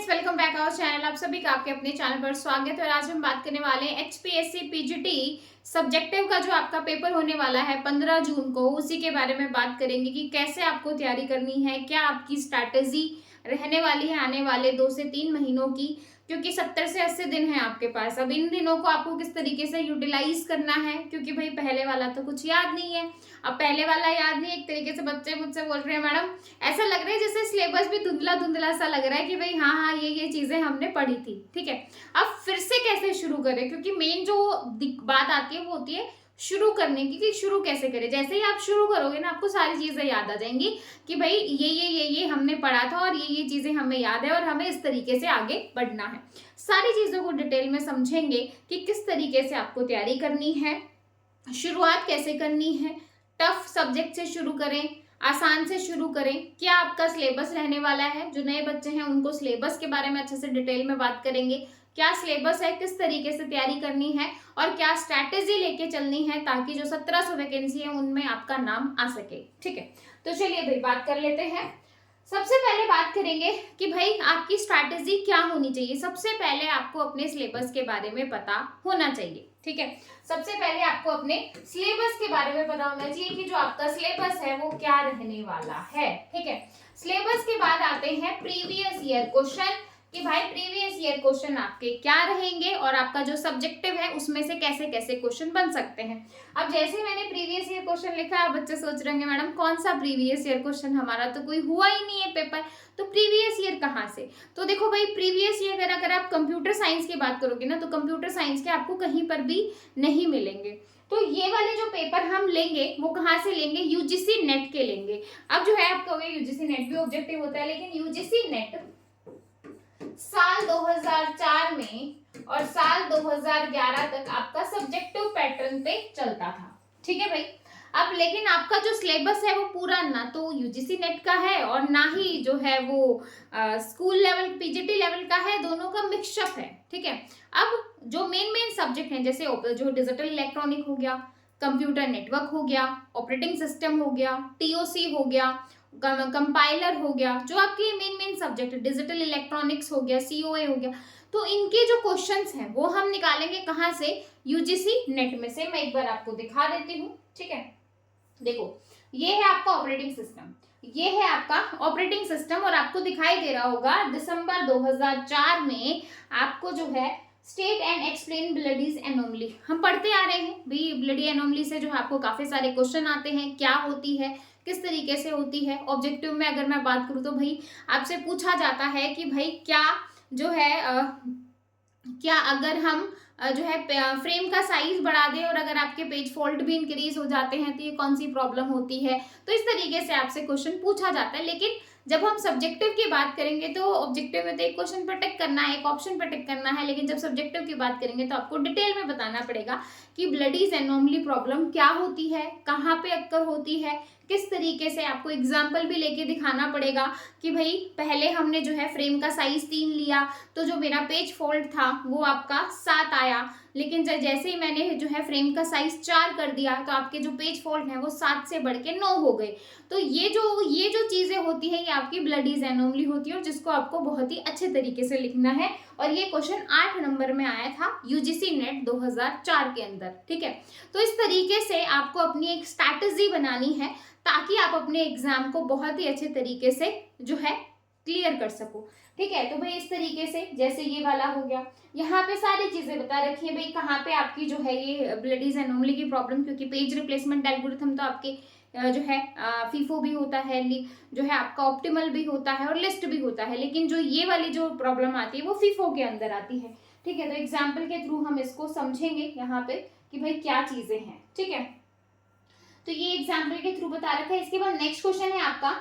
Welcome back our channel. आप सभी का आपके अपने चैनल पर स्वागत है। और आज हम बात करने वाले हैं एचपीएससी पीजीटी सब्जेक्टिव का जो आपका पेपर होने वाला है 15 जून को, उसी के बारे में बात करेंगे कि कैसे आपको तैयारी करनी है, क्या आपकी स्ट्रैटेजी रहने वाली है आने वाले 2 से 3 महीनों की, क्योंकि 70 से 80 दिन है आपके पास। अब इन दिनों को आपको किस तरीके से यूटिलाइज करना है, क्योंकि भाई पहले वाला तो कुछ याद नहीं है। अब पहले वाला याद नहीं, एक तरीके से बच्चे मुझसे बोल रहे हैं मैडम ऐसा लग रहा है जैसे सिलेबस भी धुंधला धुंधला सा लग रहा है कि भाई हाँ हाँ ये चीजें हमने पढ़ी थी। ठीक है, अब फिर से कैसे शुरू करें, क्योंकि मेन जो बात आती है वो होती है शुरू करने की, कि शुरू कैसे करें। जैसे ही आप शुरू करोगे ना, आपको सारी चीजें याद आ जाएंगी कि भाई ये हमने पढ़ा था और ये चीजें हमें याद है और हमें इस तरीके से आगे बढ़ना है। सारी चीजों को डिटेल में समझेंगे कि किस तरीके से आपको तैयारी करनी है, शुरुआत कैसे करनी है, टफ सब्जेक्ट से शुरू करें, आसान से शुरू करें, क्या आपका सिलेबस रहने वाला है। जो नए बच्चे हैं उनको सिलेबस के बारे में अच्छे से डिटेल में बात करेंगे, क्या सिलेबस है, किस तरीके से तैयारी करनी है और क्या स्ट्रैटेजी लेके चलनी है ताकि जो 1700 वैकेंसी है उनमें आपका नाम आ सके। ठीक है, तो चलिए भाई बात कर लेते हैं। सबसे पहले बात करेंगे कि भाई आपकी स्ट्रैटेजी क्या होनी चाहिए। सबसे पहले आपको अपने सिलेबस के बारे में पता होना चाहिए। ठीक है, सबसे पहले आपको अपने सिलेबस के बारे में पता होना चाहिए कि जो आपका सिलेबस है वो क्या रहने वाला है। ठीक है, सिलेबस के बाद आते हैं प्रीवियस ईयर क्वेश्चन, कि भाई प्रीवियस ईयर क्वेश्चन आपके क्या रहेंगे और आपका जो सब्जेक्टिव है उसमें से कैसे कैसे क्वेश्चन बन सकते हैं। अब जैसे मैंने प्रीवियस ईयर क्वेश्चन लिखा, बच्चे सोच रहे होंगे मैडम कौन सा प्रीवियस ईयर क्वेश्चन, हमारा तो कोई हुआ ही नहीं है पेपर, तो प्रीवियस ईयर कहाँ से। तो देखो भाई प्रीवियस ईयर अगर आप कंप्यूटर साइंस की बात करोगे ना, तो कंप्यूटर साइंस के आपको कहीं पर भी नहीं मिलेंगे। तो ये वाले जो पेपर हम लेंगे वो कहाँ से लेंगे, यूजीसी नेट के लेंगे। अब जो है आपको यूजीसी नेट भी ऑब्जेक्टिव होता है, लेकिन यूजीसी नेट साल 2004 में और साल 2011 तक आपका सब्जेक्टिव पैटर्न पे चलता था। ठीक है भाई, अब लेकिन आपका जो सिलेबस है वो पूरा ना तो यूजीसी नेट का है और ना ही जो है वो स्कूल लेवल पीजीटी लेवल का है, दोनों का मिक्सअप है। ठीक है, अब जो मेन सब्जेक्ट हैं जैसे जो डिजिटल इलेक्ट्रॉनिक हो गया, कंप्यूटर नेटवर्क हो गया, ऑपरेटिंग सिस्टम हो गया, टीओसी हो गया, कंपाइलर हो गया, जो आपके मेन सब्जेक्ट डिजिटल इलेक्ट्रॉनिक्स हो गया, सीओए हो गया, तो इनके जो क्वेश्चंस हैं वो हम निकालेंगे कहाँ से, यूजीसी नेट में से। मैं एक बार आपको दिखा देती हूँ। ठीक है, देखो ये है आपका ऑपरेटिंग सिस्टम, ये है आपका ऑपरेटिंग सिस्टम और आपको दिखाई दे रहा होगा दिसंबर 2004 में आपको जो है स्टेट एंड एक्सप्लेन ब्लडीज एनोमली हम पढ़ते आ रहे हैं। भाई ब्लडी एनोमली से जो है आपको काफी सारे क्वेश्चन आते हैं, क्या होती है, किस तरीके से होती है। ऑब्जेक्टिव में अगर मैं बात करूं तो भाई आपसे पूछा जाता है कि भाई क्या जो है क्या अगर हम जो है फ्रेम का साइज बढ़ा दें और अगर आपके पेज फोल्ड भी इंक्रीज हो जाते हैं तो ये कौन सी प्रॉब्लम होती है। तो इस तरीके से आपसे क्वेश्चन पूछा जाता है। लेकिन जब हम सब्जेक्टिव की बात करेंगे तो ऑब्जेक्टिव में तो एक क्वेश्चन पर टिक करना है, एक ऑप्शन पर टिक करना है, लेकिन जब सब्जेक्टिव की बात करेंगे तो आपको डिटेल में बताना पड़ेगा कि ब्लडीज एनोमली प्रॉब्लम क्या होती है, कहाँ पे अक्कर होती है, किस तरीके से। आपको एग्जाम्पल भी लेके दिखाना पड़ेगा कि भाई पहले हमने जो है फ्रेम का साइज 3 लिया तो जो मेरा पेज फोल्ड था वो आपका 7 आया, लेकिन जैसे ही मैंने जो है फ्रेम का साइज 4 कर दिया तो आपके जो पेज फोल्ड है वो 7 से बढ़ के 9 हो गए। तो ये जो चीजें होती है ये आपकी ब्लडीज एनोमली होती है और जिसको आपको बहुत ही अच्छे तरीके से लिखना है। और ये क्वेश्चन 8 नंबर में आया था यूजीसी नेट 2004 के अंदर। ठीक है, तो इस तरीके से आपको अपनी एक स्ट्रैटेजी बनानी है ताकि आप अपने एग्जाम को बहुत ही अच्छे तरीके से जो है क्लियर कर सको। ठीक है, तो भाई इस तरीके से जैसे ये वाला हो गया, यहाँ पे सारी चीजें बता रखी है भाई कहाँ पे आपकी जो है ये ब्लडीज एनोमली की प्रॉब्लम, क्योंकि पेज रिप्लेसमेंट एल्गोरिथम तो आपके जो है फीफो भी होता है, जो है आपका ऑप्टिमल भी होता है और लिस्ट भी होता है, लेकिन जो ये वाली जो प्रॉब्लम आती है वो फीफो के अंदर आती है। ठीक है, तो एग्जाम्पल के थ्रू हम इसको समझेंगे यहाँ पे कि भाई क्या चीजें हैं। ठीक है, तो ये एग्जाम्पल के थ्रू बता रखा है। इसके बाद नेक्स्ट क्वेश्चन है आपका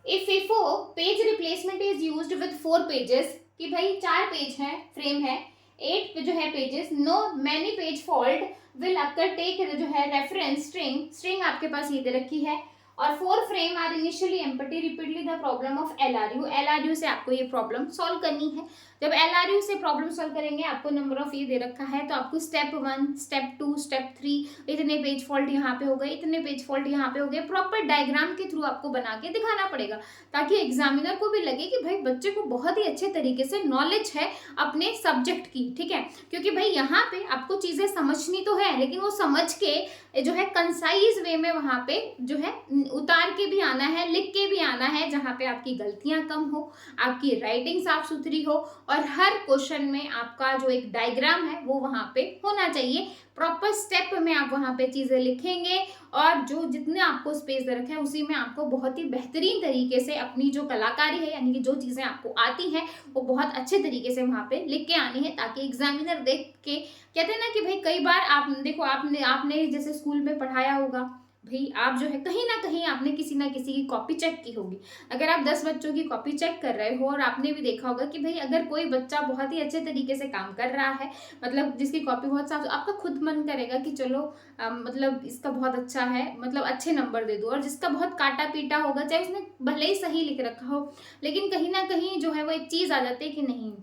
if FIFO page replacement is used with 4 pages, कि भाई 4 पेज है, फ्रेम है, 8 जो है pages, no many page fault will occur, take जो है रेफरेंस स्ट्रिंग आपके पास ये दे रखी है और 4 frame are initially empty, repeatedly the problem of LRU. LRU से आपको ये प्रॉब्लम सॉल्व करनी है। जब एलआरयू से प्रॉब्लम सॉल्व करेंगे, आपको नंबर ऑफ ये दे रखा है, तो आपको स्टेप 1, स्टेप 2, स्टेप 3, इतने पेज फॉल्ट यहाँ पे हो गए, इतने पेज फॉल्ट यहाँ पे हो गए, प्रॉपर डायग्राम के थ्रू आपको बना के दिखाना पड़ेगा, ताकि एग्जामिनर को भी लगे कि भाई बच्चे को बहुत ही अच्छे तरीके से नॉलेज है अपने सब्जेक्ट की, ठीक है। क्योंकि भाई यहाँ पे आपको चीजें समझनी तो है, लेकिन वो समझ के जो है कंसाइज वे में वहां पे जो है उतार के भी आना है, लिख के भी आना है, जहाँ पे आपकी गलतियां कम हो, आपकी राइटिंग साफ सुथरी हो, और हर क्वेश्चन में आपका जो एक डायग्राम है वो वहां पे होना चाहिए। प्रॉपर स्टेप में आप वहां पे चीजें लिखेंगे, और जो जितने आपको स्पेस दे रखा है उसी में आपको बहुत ही बेहतरीन तरीके से अपनी जो कलाकारी है, यानी कि जो चीजें आपको आती हैं, वो बहुत अच्छे तरीके से वहां पे लिख के आनी है, ताकि एग्जामिनर देख के, कहते हैं ना कि भाई कई बार आप देखो, आपने जैसे स्कूल में पढ़ाया होगा, भाई आप जो है कहीं ना कहीं आपने किसी ना किसी की कॉपी चेक की होगी। अगर आप 10 बच्चों की कॉपी चेक कर रहे हो, और आपने भी देखा होगा कि भाई अगर कोई बच्चा बहुत ही अच्छे तरीके से काम कर रहा है, मतलब जिसकी कॉपी बहुत साफ, आपका खुद मन करेगा कि चलो मतलब इसका बहुत अच्छा है, मतलब अच्छे नंबर दे दो। और जिसका बहुत काटा पीटा होगा, चाहे उसने भले ही सही लिख रखा हो, लेकिन कहीं ना कहीं जो है वो एक चीज आ जाती है कि नहीं,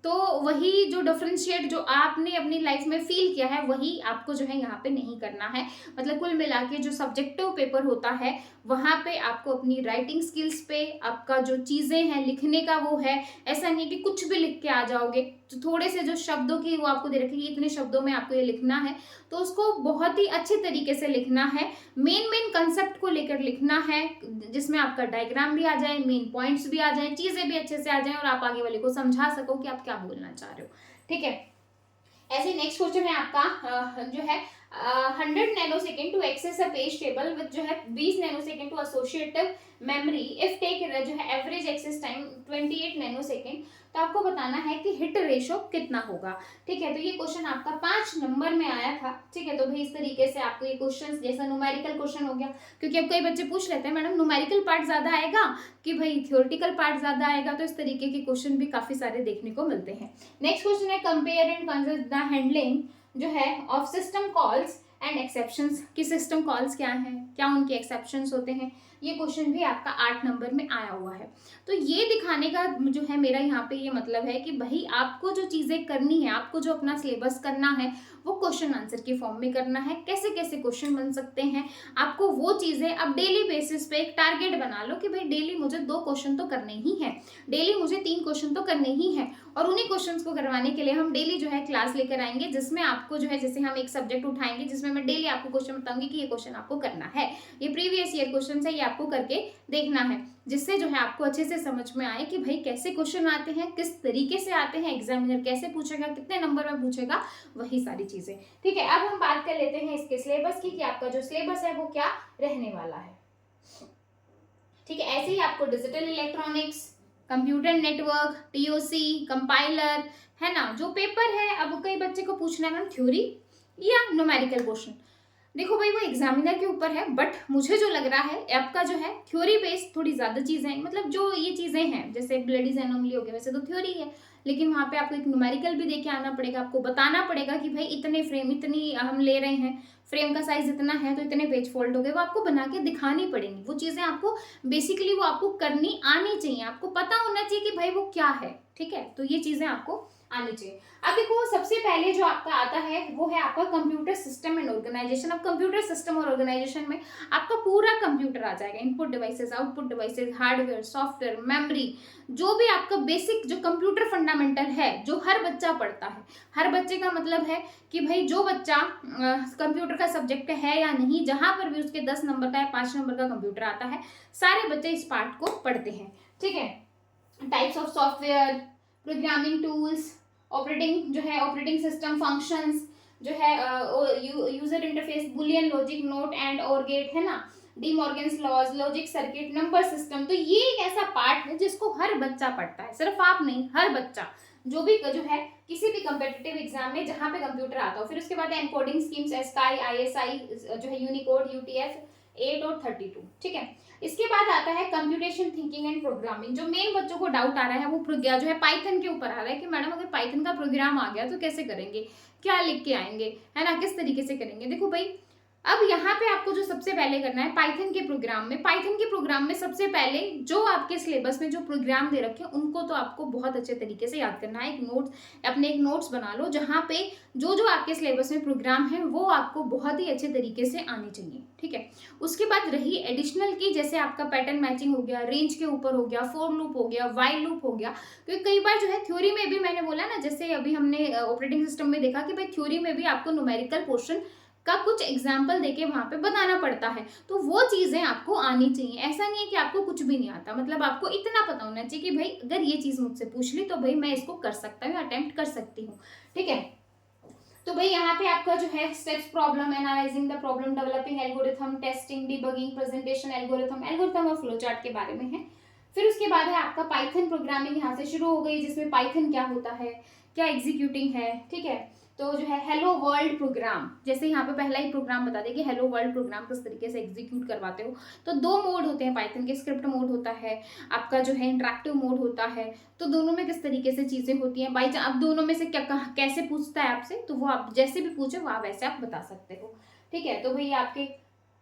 तो वही जो डिफरेंशिएट जो आपने अपनी लाइफ में फील किया है, वही आपको जो है यहाँ पे नहीं करना है। मतलब कुल मिला के जो सब्जेक्टिव पेपर होता है, वहां पे आपको अपनी राइटिंग स्किल्स पे, आपका जो चीजें हैं लिखने का वो है, ऐसा नहीं कि कुछ भी लिख के आ जाओगे। तो थोड़े से जो शब्दों की वो आपको दे रखी है, इतने शब्दों में आपको ये लिखना है, तो उसको बहुत ही अच्छे तरीके से लिखना है। मेन मेन कंसेप्ट को लेकर लिखना है, जिसमें आपका डायग्राम भी आ जाए, मेन पॉइंट्स भी आ जाए, चीजें भी अच्छे से आ जाए, और आप आगे वाले को समझा सको कि आप क्या बोलना चाह रहे हो, ठीक है। ऐसे नेक्स्ट क्वेश्चन है आपका जो है 100 nanosecond to access a page table with जो है 20 nanosecond to associative memory if take जो है एवरेज एक्सेस टाइम 28 नैनोसेकेंड। तो आपको बताना है कि हिट रेशो कितना होगा, ठीक है। तो ये क्वेश्चन आपका 5 नंबर में आया था, ठीक है। तो भाई इस तरीके से आपको ये क्वेश्चन जैसा न्यूमेरिकल क्वेश्चन हो गया, क्योंकि अब कई बच्चे पूछ लेते हैं मैडम न्यूमेरिकल पार्ट ज्यादा आएगा कि भाई थ्योरेटिकल पार्ट ज्यादा आएगा, तो इस तरीके के क्वेश्चन भी काफी सारे देखने को मिलते हैं। नेक्स्ट क्वेश्चन है compare and consider the handling जो है of system calls and exceptions, कि सिस्टम कॉल्स क्या हैं, क्या उनके एक्सेप्शंस होते हैं। ये क्वेश्चन भी आपका 8 नंबर में आया हुआ है। तो ये दिखाने का जो है मेरा यहाँ पे ये मतलब है कि भाई आपको जो चीजें करनी है, आपको जो अपना सिलेबस करना है, वो क्वेश्चन आंसर के फॉर्म में करना है। कैसे कैसे क्वेश्चन बन सकते हैं, आपको वो चीजें अब डेली बेसिस पे एक टारगेट बना लो कि भाई डेली मुझे 2 क्वेश्चन तो करने ही है, डेली मुझे 3 क्वेश्चन तो करने ही है। और उन्हीं क्वेश्चंस को करवाने के लिए हम डेली जो है क्लास लेकर आएंगे, जिसमें आपको जो है, जैसे हम एक सब्जेक्ट उठाएंगे जिसमें मैं डेली आपको क्वेश्चन बताऊंगी कि ये क्वेश्चन आपको करना है, ये प्रीवियस ईयर क्वेश्चन है, ये आपको करके देखना है, जिससे जो है आपको अच्छे से समझ में आए कि भाई कैसे क्वेश्चन आते हैं, किस तरीके से आते हैं, एग्जामिनर कैसे पूछेगा, कितने नंबर में पूछेगा, वही सारी चीजें, ठीक है। अब हम बात कर लेते हैं इसके सिलेबस की, कि आपका जो सिलेबस है वो क्या रहने वाला है, ठीक है। ऐसे ही आपको digital electronics, computer network, TOC, compiler, है ना, जो पेपर है, अब कई बच्चे को पूछना है मैम थ्योरी या न्यूमेरिकल क्वेश्चन। देखो भाई वो एग्जामिनर के ऊपर है, बट मुझे जो लग रहा है आपका जो है थ्योरी बेस्ड थोड़ी ज्यादा चीजें हैं, मतलब जो ये चीजें हैं जैसे ब्लडीज एनोमली हो गया, वैसे तो थ्योरी है, लेकिन वहां पे आपको एक न्यूमेरिकल भी देके आना पड़ेगा, आपको बताना पड़ेगा कि भाई इतने फ्रेम, इतनी हम ले रहे हैं, फ्रेम का साइज इतना है, तो इतने पेज फोल्ड हो गए, वो आपको बना के दिखानी पड़ेंगी। वो चीजें आपको बेसिकली वो आपको करनी आनी चाहिए, आपको पता होना चाहिए कि भाई वो क्या है, ठीक है। तो ये चीजें आपको आनी चाहिए। अब देखो सबसे पहले जो आपका आता है वो है आपका कंप्यूटर सिस्टम एंड ऑर्गेनाइजेशन। अब कंप्यूटर सिस्टम और ऑर्गेनाइजेशन में आपका पूरा कंप्यूटर आ जाएगा, input devices, output devices, hardware, software, memory, जो भी आपका बेसिक जो कंप्यूटर फंडामेंटल है, जो हर बच्चा पढ़ता है। हर बच्चे का मतलब है कि भाई जो बच्चा कंप्यूटर का सब्जेक्ट है या नहीं, जहां पर भी उसके 10 नंबर का या 5 नंबर का कंप्यूटर आता है, सारे बच्चे इस पार्ट को पढ़ते हैं, ठीक है। Types of software, programming tools, operating जो है ऑपरेटिंग सिस्टम फंक्शंस, जो है user interface, boolean logic, not and or gate, है ना, De Morgan's laws, logic circuit, number system. तो ये एक ऐसा पार्ट है जिसको हर बच्चा पढ़ता है, सिर्फ आप नहीं, हर बच्चा जो भी जो है किसी भी कम्पिटिटिव एग्जाम में जहां पे कंप्यूटर आता हो। फिर उसके बाद एनकोडिंग स्कीम्स, एस्काई, आईएसआई, जो है यूनिकोड, यूटीएफ 8 और 32, ठीक है। इसके बाद आता है कंप्यूटेशन थिंकिंग एंड प्रोग्रामिंग। जो मेन बच्चों को डाउट आ रहा है वो जो है पाइथन के ऊपर आ रहा है कि मैडम अगर पाइथन का प्रोग्राम आ गया तो कैसे करेंगे, क्या लिख के आएंगे, है ना, किस तरीके से करेंगे। देखो भाई अब यहाँ पे आपको जो सबसे पहले करना है पाइथन के प्रोग्राम में सबसे पहले जो आपके सिलेबस में जो प्रोग्राम दे रखे हैं उनको तो आपको बहुत अच्छे तरीके से याद करना है। एक नोट्स बना लो जहाँ पे जो जो आपके सिलेबस में प्रोग्राम है वो आपको बहुत ही अच्छे तरीके से आने चाहिए, ठीक है। उसके बाद रही एडिशनल की, जैसे आपका पैटर्न मैचिंग हो गया, रेंज के ऊपर हो गया, फॉर लूप हो गया, वाइल लूप हो गया। क्योंकि कई बार जो है थ्योरी में भी मैंने बोला ना, जैसे अभी हमने ऑपरेटिंग सिस्टम में देखा कि भाई थ्योरी में भी आपको न्यूमेरिकल पोर्शन का कुछ एग्जाम्पल देके वहां पे बताना पड़ता है, तो वो चीजें आपको आनी चाहिए। ऐसा नहीं है कि आपको कुछ भी नहीं आता, मतलब आपको इतना पता होना चाहिए कि भाई अगर ये चीज मुझसे पूछ ली तो भाई मैं इसको कर सकता हूँ, अटेम्प्ट कर सकती हूँ, ठीक है। तो भाई यहाँ पे आपका जो है steps, problem, analysing the problem, developing algorithm, testing, debugging, presentation, algorithm और फ्लो चार्ट के बारे में है। फिर उसके बाद है आपका पाइथन प्रोग्रामिंग, यहाँ से शुरू हो गई, जिसमें पाइथन क्या होता है, क्या एग्जीक्यूटिंग है, ठीक है। तो जो है हेलो वर्ल्ड प्रोग्राम, जैसे यहाँ पे पहला ही प्रोग्राम बता दें कि हेलो वर्ल्ड प्रोग्राम किस तरीके से एग्जीक्यूट करवाते हो। तो 2 मोड होते हैं पाइथन के, स्क्रिप्ट मोड होता है, आपका जो है इंटरेक्टिव मोड होता है। तो दोनों में किस तरीके से चीजें होती हैं, बाई चांस अब दोनों में से क्या कैसे पूछता है आपसे, तो वो आप जैसे भी पूछे वो आप वैसे आप बता सकते हो, ठीक है। तो भाई आपके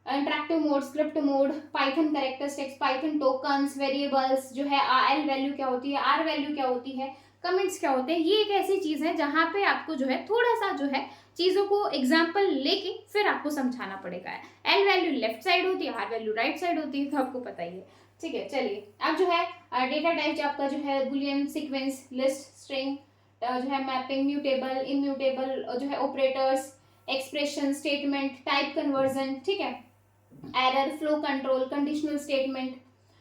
interactive mode, script mode, Python characteristics, Python tokens, variables, जो है एल वैल्यू क्या होती है, आर वैल्यू क्या होती है, कमेंट्स क्या होते हैं, ये एक ऐसी चीज है जहां पे आपको जो है थोड़ा सा जो है चीजों को एग्जाम्पल लेके फिर आपको समझाना पड़ेगा। एल वैल्यू लेफ्ट साइड होती है, आर वैल्यू राइट साइड होती है, तो आपको पता ही है, ठीक है। चलिए अब जो है डेटा टाइप आपका जो है बुलियन, सीक्वेंस, लिस्ट, स्ट्रिंग, जो है मैपिंग, म्यूटेबल, इम्यूटेबल, जो है operators, expression, statement, type conversion, ठीक है, error, flow control, conditional statement,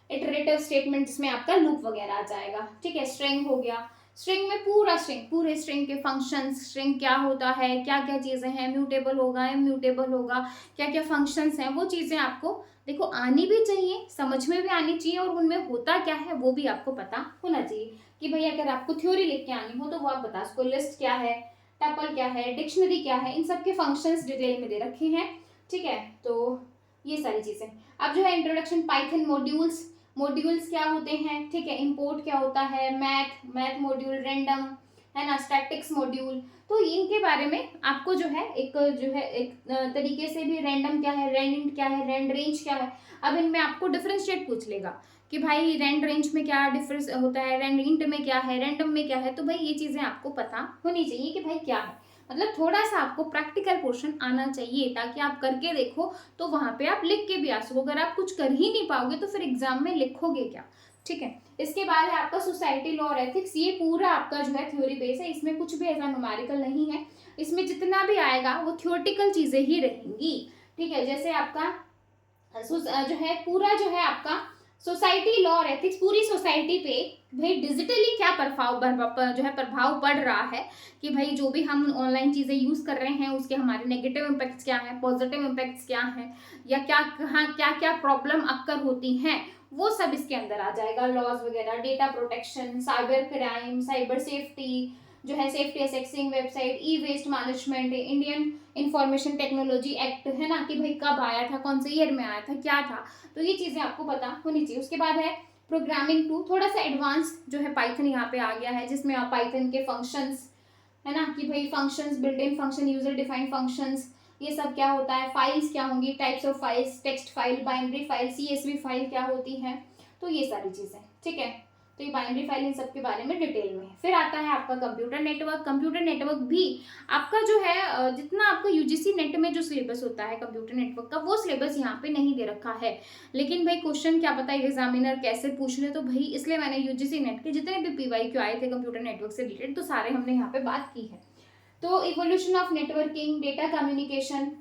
iterative statement जिसमें आपका लूप वगैरह आ जाएगा, ठीक है। स्ट्रिंग हो गया, स्ट्रिंग में पूरे स्ट्रिंग के फंक्शंस, स्ट्रिंग क्या होता है, क्या क्या चीजें हैं, म्यूटेबल होगा, इम्यूटेबल होगा, क्या क्या फंक्शंस हैं, वो चीजें आपको देखो आनी भी चाहिए, समझ में भी आनी चाहिए, और उनमें होता क्या है वो भी आपको पता होना चाहिए। कि भाई अगर आपको थ्योरी लिख के आनी हो तो वो आप बता सको, लिस्ट क्या है, टपल क्या है, डिक्शनरी क्या है, इन सब के फंक्शंस डिटेल में दे रखे हैं, ठीक है। तो ये सारी चीजें। अब जो है इंट्रोडक्शन, पाइथन मॉड्यूल्स क्या होते हैं, ठीक है, इंपोर्ट क्या होता है, मैथ मॉड्यूल, रैंडम है ना, स्टैटिक्स मॉड्यूल, तो इनके बारे में आपको जो है एक तरीके से भी, रैंडम क्या है, रैंड क्या है, रैंड रेंज क्या है। अब इनमें आपको डिफरेंशिएट पूछ लेगा कि भाई रैंड रेंज में क्या डिफरेंस होता है, रैंड इंट में क्या है, रैंडम में क्या है। तो भाई ये चीजें आपको पता होनी चाहिए कि भाई क्या है, मतलब थोड़ा सा आपको प्रैक्टिकल पोर्शन आना चाहिए, ताकि आप करके देखो तो वहां पे आप लिख के भी आ सको। अगर आप कुछ कर ही नहीं पाओगे तो फिर एग्जाम में लिखोगे क्या, ठीक है। इसके बाद है आपका सोसाइटी, लॉ और एथिक्स, ये पूरा आपका जो है थ्योरी बेस है, इसमें कुछ भी ऐसा न्यूमेरिकल नहीं है, इसमें जितना भी आएगा वो थ्योरेटिकल चीजें ही रहेंगी, ठीक है। जैसे आपका जो है पूरा जो है आपका सोसाइटी, लॉ और एथिक्स, पूरी सोसाइटी पे भाई डिजिटली क्या प्रभाव पड़ रहा है, कि भाई जो भी हम ऑनलाइन चीजें यूज कर रहे हैं उसके हमारे नेगेटिव इम्पैक्ट्स क्या हैं, पॉजिटिव इम्पैक्ट्स क्या हैं, या क्या कहाँ क्या क्या प्रॉब्लम अक्कर होती हैं, वो सब इसके अंदर आ जाएगा। लॉज वगैरह, data protection, cyber crime, cyber safety, जो है safety assessing website, e waste management, Indian information technology act, है ना, कि भाई कब आया था, कौन से ईयर में आया था, क्या था, तो ये चीजें आपको पता होनी चाहिए। उसके बाद है प्रोग्रामिंग 2, थोड़ा सा एडवांस जो है पाइथन यहाँ पे आ गया है, जिसमें आप पाइथन के फंक्शंस, है ना, कि भाई functions, built in function, user defined functions, ये सब क्या होता है, फाइल्स क्या होंगी, types of files, text file, binary file, CSV file क्या होती है, तो ये सारी चीजें, ठीक है। तो ये बाइनरी फाइल, इन सब के बारे में डिटेल में है। फिर आता है आपका कंप्यूटर नेटवर्क भी आपका जो है जितना आपको यूजीसी नेट में जो सिलेबस होता है कंप्यूटर नेटवर्क का, वो सिलेबस यहाँ पे नहीं दे रखा है। लेकिन भाई क्वेश्चन क्या पता एग्जामिनर कैसे पूछ ले, तो भाई इसलिए मैंने यूजीसी नेट के जितने भी पीवाईक्यू आए थे कंप्यूटर नेटवर्क से रिलेटेड, तो सारे हमने यहाँ पे बात की है। तो evolution of networking, data communication,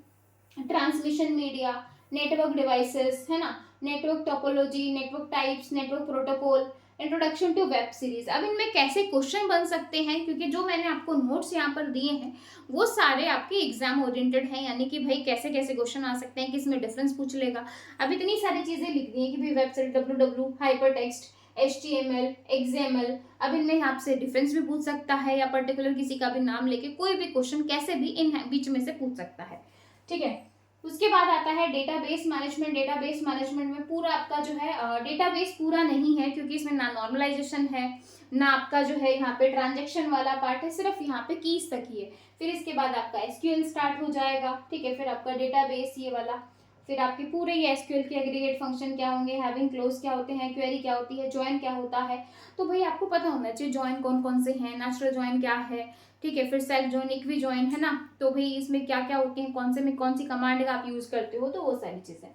transmission media, network devices, है ना, network topology, network types, network protocol, introduction to web series. अब इनमें कैसे क्वेश्चन बन सकते हैं, क्योंकि जो मैंने आपको नोट्स यहाँ पर दिए हैं वो सारे आपके एग्जाम ओरिएंटेड हैं, यानी कि भाई कैसे कैसे क्वेश्चन आ सकते हैं, किसमें डिफरेंस पूछ लेगा। अब इतनी सारी चीजें लिख दी है कि भाई website, www, hyper text, HTML, XML, अब इनमें आपसे डिफरेंस भी पूछ सकता है, या पर्टिकुलर किसी का भी नाम लेके कोई भी क्वेश्चन कैसे भी इन बीच में से पूछ सकता है, ठीक है। उसके बाद आता है डेटाबेस मैनेजमेंट। डेटाबेस मैनेजमेंट में पूरा आपका जो है डेटाबेस पूरा नहीं है, क्योंकि इसमें ना नॉर्मलाइजेशन है, ना आपका जो है यहाँ पे ट्रांजेक्शन वाला पार्ट है, सिर्फ यहाँ पे कीज तक ही है। फिर इसके बाद आपका एसक्यूएल स्टार्ट हो जाएगा, ठीक है। फिर आपका डेटाबेस ये वाला, फिर आपके पूरे ये एसक्यूएल के एग्रीगेट फंक्शन क्या होंगे, हैविंग क्लोज क्या होते हैं, क्वेरी क्या होती है, ज्वाइन क्या होता है। तो भाई आपको पता होना चाहिए ज्वाइन कौन कौन से हैं, नेचुरल ज्वाइन क्या है, ठीक है। फिर सेल्फ ज्वाइन, इक्वी ज्वाइन, है ना। तो भाई इसमें क्या क्या होते हैं, कौन से में कौन सी कमांड आप यूज करते हो, तो वो सारी चीजें।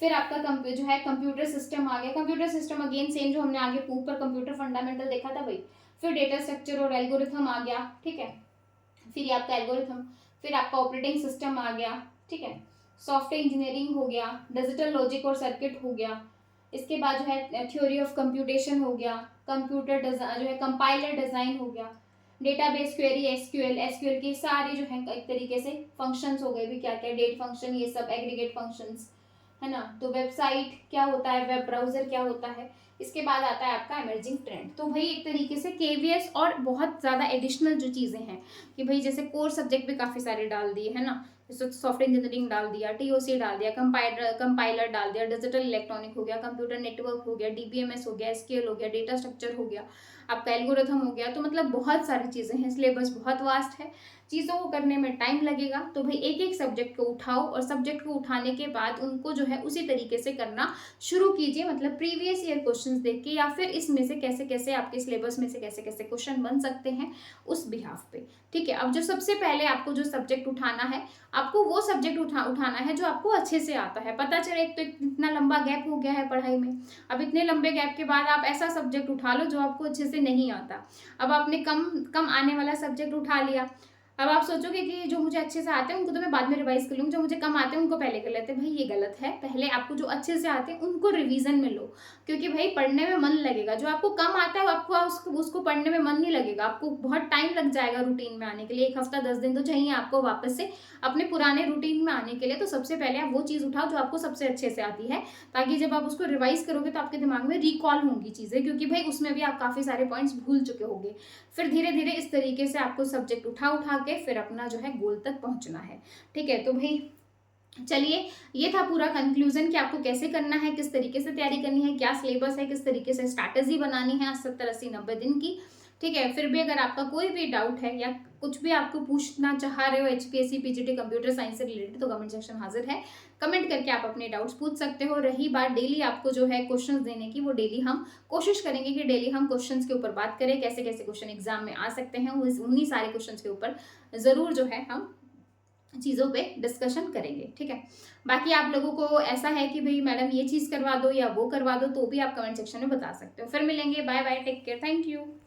फिर आपका जो है कंप्यूटर सिस्टम आ गया। कंप्यूटर सिस्टम अगेन सेम जो हमने आगे ऊपर कंप्यूटर फंडामेंटल देखा था भाई। फिर डेटा स्ट्रक्चर और एल्गोरिथम आ गया, ठीक है। फिर ये आपका एल्गोरिथम, फिर आपका ऑपरेटिंग सिस्टम आ गया, ठीक है। सॉफ्टवेयर इंजीनियरिंग हो गया, डिजिटल लॉजिक और सर्किट हो गया। इसके बाद जो है थ्योरी ऑफ कंप्यूटेशन हो गया, कंप्यूटर डिजाइन जो है कंपाइलर डिजाइन हो गया, डेटाबेस क्वेरी, एसक्यूएल, एसक्यूएल के सारे जो है एक तरीके से फंक्शंस हो गए भी, क्या क्या डेट फंक्शन, ये सब एग्रीगेट फंक्शंस, है ना। तो वेबसाइट क्या होता है, वेब ब्राउजर क्या होता है। इसके बाद आता है आपका इमर्जिंग ट्रेंड। तो भाई एक तरीके से केवीएस और बहुत ज़्यादा एडिशनल जो चीज़ें हैं कि भाई जैसे कोर सब्जेक्ट भी काफ़ी सारे डाल दिए, है ना। जैसे सॉफ्टवेयर इंजीनियरिंग डाल दिया, टीओसी डाल दिया, कंपाइलर डाल दिया, डिजिटल इलेक्ट्रॉनिक हो गया, कंप्यूटर नेटवर्क हो गया, डीबीएमएस हो गया, एसक्यूएल हो गया, डेटा स्ट्रक्चर हो गया, आपका एल्गोरिथम हो गया। तो मतलब बहुत सारी चीज़ें हैं, सिलेबस बहुत वास्ट है, चीज़ों को करने में टाइम लगेगा। तो भाई एक एक सब्जेक्ट को उठाओ और सब्जेक्ट को उठाने के बाद उनको जो है उसी तरीके से करना शुरू कीजिए, मतलब प्रीवियस ईयर क्वेश्चंस देख के, या फिर इसमें से कैसे कैसे आपके सिलेबस में से कैसे कैसे क्वेश्चन बन सकते हैं उस बिहाफ पे, ठीक है। अब जो सबसे पहले आपको जो सब्जेक्ट उठाना है, आपको वो सब्जेक्ट उठाना है जो आपको अच्छे से आता है। पता चले एक तो इतना लंबा गैप हो गया है पढ़ाई में, अब इतने लंबे गैप के बाद आप ऐसा सब्जेक्ट उठा लो जो आपको अच्छे से नहीं आता। अब आपने कम कम आने वाला सब्जेक्ट उठा लिया, अब आप सोचोगे कि जो मुझे अच्छे से आते हैं उनको तो मैं बाद में रिवाइज कर लूँगी, जो मुझे कम आते हैं उनको पहले कर लेते हैं। भाई ये गलत है, पहले आपको जो अच्छे से आते हैं उनको रिवीजन में लो, क्योंकि भाई पढ़ने में मन लगेगा। जो आपको कम आता है आपको उसको पढ़ने में मन नहीं लगेगा, आपको बहुत टाइम लग जाएगा रूटीन में आने के लिए, 1 हफ्ता 10 दिन तो चाहिए आपको वापस से अपने पुराने रूटीन में आने के लिए। तो सबसे पहले आप वो चीज़ उठाओ जो आपको सबसे अच्छे से आती है, ताकि जब आप उसको रिवाइज करोगे तो आपके दिमाग में रिकॉल होंगी चीज़ें, क्योंकि भाई उसमें भी आप काफ़ी सारे पॉइंट्स भूल चुके होंगे। फिर धीरे धीरे इस तरीके से आपको सब्जेक्ट उठा उठा के फिर अपना जो है गोल तक पहुंचना है, ठीक है। तो भाई चलिए, ये था पूरा कंक्लूजन कि आपको कैसे करना है, किस तरीके से तैयारी करनी है, क्या सिलेबस है, किस तरीके से स्ट्रैटेजी बनानी है 70 80 90 दिन की, ठीक है। फिर भी अगर आपका कोई भी डाउट है या कुछ भी आपको पूछना चाह रहे हो एचपीएससी पीजीटी कंप्यूटर साइंस से रिलेटेड, तो कमेंट सेक्शन हाजिर है, कमेंट करके आप अपने डाउट्स पूछ सकते हो। रही बात डेली आपको जो है क्वेश्चंस देने की, वो डेली हम कोशिश करेंगे कि डेली हम क्वेश्चंस के ऊपर बात करें, कैसे कैसे क्वेश्चन एग्जाम में आ सकते हैं, उन्हीं सारे क्वेश्चंस के ऊपर जरूर जो है हम चीज़ों पे डिस्कशन करेंगे, ठीक है। बाकी आप लोगों को ऐसा है कि भाई मैडम ये चीज़ करवा दो या वो करवा दो, तो भी आप कमेंट सेक्शन में बता सकते हो। फिर मिलेंगे, bye bye, take care, thank you.